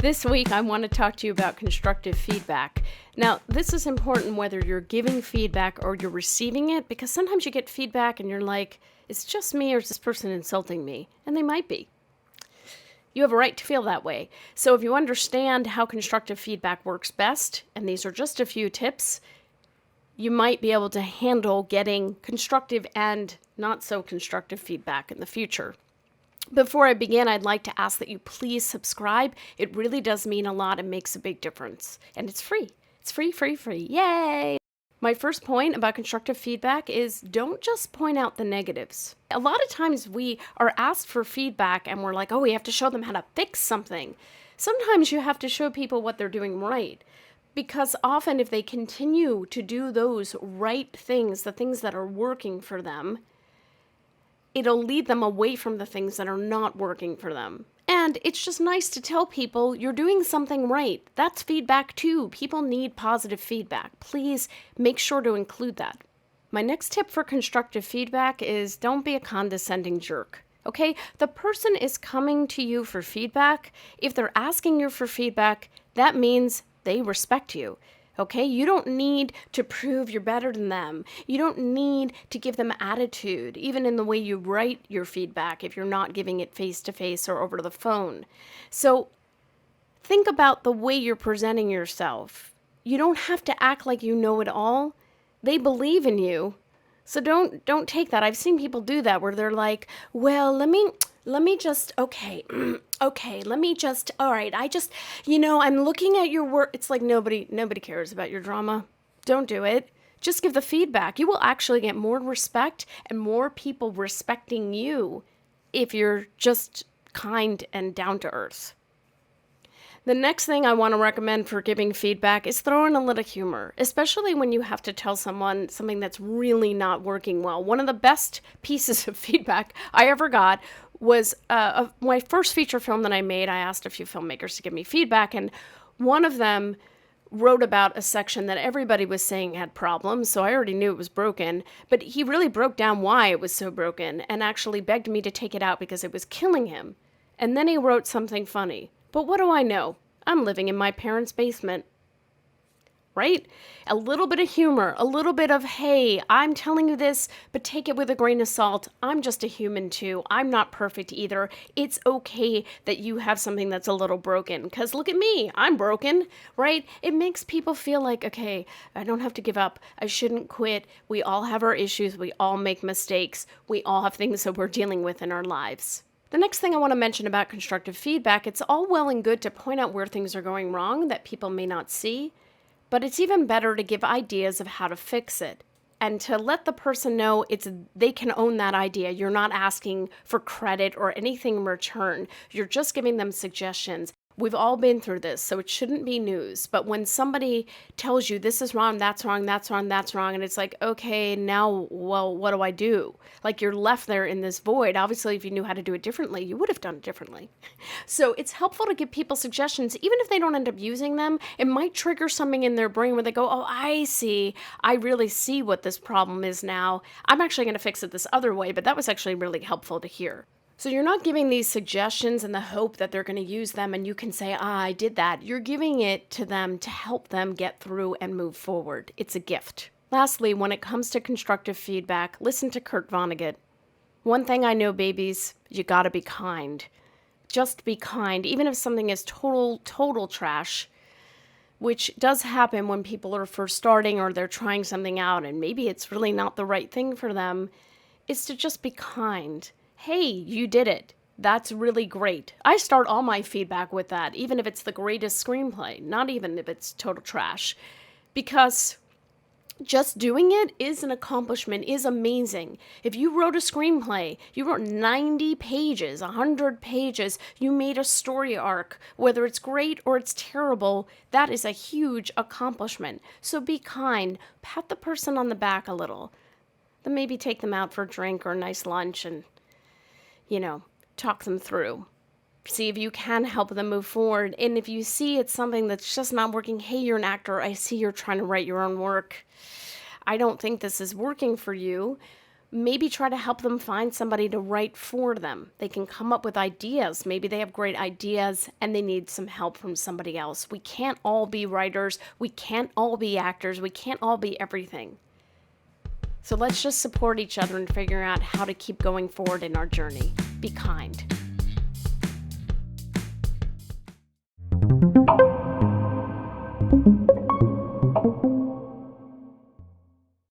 This week, I want to talk to you about constructive feedback. Now, this is important whether you're giving feedback or you're receiving it, because sometimes you get feedback and you're like, it's just me or is this person insulting me? And they might be. You have a right to feel that way. So if you understand how constructive feedback works best, and these are just a few tips, you might be able to handle getting constructive and not so constructive feedback in the future. Before I begin, I'd like to ask that you please subscribe. It really does mean a lot and makes a big difference. And it's free. It's free, free, free. Yay! My first point about constructive feedback is don't just point out the negatives. A lot of times we are asked for feedback and we're like, oh, we have to show them how to fix something. Sometimes you have to show people what they're doing right. Because often if they continue to do those right things, the things that are working for them, it'll lead them away from the things that are not working for them. And it's just nice to tell people you're doing something right. That's feedback too. People need positive feedback. Please make sure to include that. My next tip for constructive feedback is don't be a condescending jerk. Okay? The person is coming to you for feedback. If they're asking you for feedback, that means they respect you. Okay, you don't need to prove you're better than them. You don't need to give them attitude, even in the way you write your feedback if you're not giving it face to face or over the phone. So think about the way you're presenting yourself. You don't have to act like you know it all. They believe in you. So don't take that. I've seen people do that where they're like, well, let me just, all right, I'm looking at your work. It's like nobody cares about your drama. Don't do it. Just give the feedback. You will actually get more respect and more people respecting you if you're just kind and down to earth. The next thing I want to recommend for giving feedback is throw in a little humor, especially when you have to tell someone something that's really not working well. One of the best pieces of feedback I ever got was my first feature film that I made. I asked a few filmmakers to give me feedback, and one of them wrote about a section that everybody was saying had problems, so I already knew it was broken, but he really broke down why it was so broken and actually begged me to take it out because it was killing him. And then he wrote something funny. But what do I know? I'm living in my parents' basement. Right? A little bit of humor, a little bit of, hey, I'm telling you this, but take it with a grain of salt. I'm just a human too. I'm not perfect either. It's okay that you have something that's a little broken, because look at me. I'm broken, right? It makes people feel like, okay, I don't have to give up. I shouldn't quit. We all have our issues. We all make mistakes. We all have things that we're dealing with in our lives. The next thing I want to mention about constructive feedback, it's all well and good to point out where things are going wrong that people may not see, but it's even better to give ideas of how to fix it and to let the person know they can own that idea. You're not asking for credit or anything in return. You're just giving them suggestions. We've all been through this, so it shouldn't be news. But when somebody tells you this is wrong, that's wrong, that's wrong, that's wrong, and it's like, okay, now, well, what do I do? Like you're left there in this void. Obviously, if you knew how to do it differently, you would have done it differently. So it's helpful to give people suggestions. Even if they don't end up using them, it might trigger something in their brain where they go, oh, I see. I really see what this problem is now. I'm actually going to fix it this other way, but that was actually really helpful to hear. So you're not giving these suggestions in the hope that they're going to use them and you can say, I did that. You're giving it to them to help them get through and move forward. It's a gift. Lastly, when it comes to constructive feedback, listen to Kurt Vonnegut. One thing I know, babies, you got to be kind. Just be kind. Even if something is total trash, which does happen when people are first starting or they're trying something out and maybe it's really not the right thing for them, is to just be kind. Hey, you did it. That's really great. I start all my feedback with that, even if it's the greatest screenplay, not even if it's total trash. Because just doing it is an accomplishment, is amazing. If you wrote a screenplay, you wrote 90 pages, 100 pages, you made a story arc, whether it's great or it's terrible, that is a huge accomplishment. So be kind, pat the person on the back a little, then maybe take them out for a drink or a nice lunch and talk them through. See if you can help them move forward. And if you see it's something that's just not working, hey, you're an actor. I see you're trying to write your own work. I don't think this is working for you. maybe try to help them find somebody to write for them. They can come up with ideas. Maybe they have great ideas and they need some help from somebody else. We can't all be writers. We can't all be actors. We can't all be everything. So let's just support each other and figure out how to keep going forward in our journey. Be kind.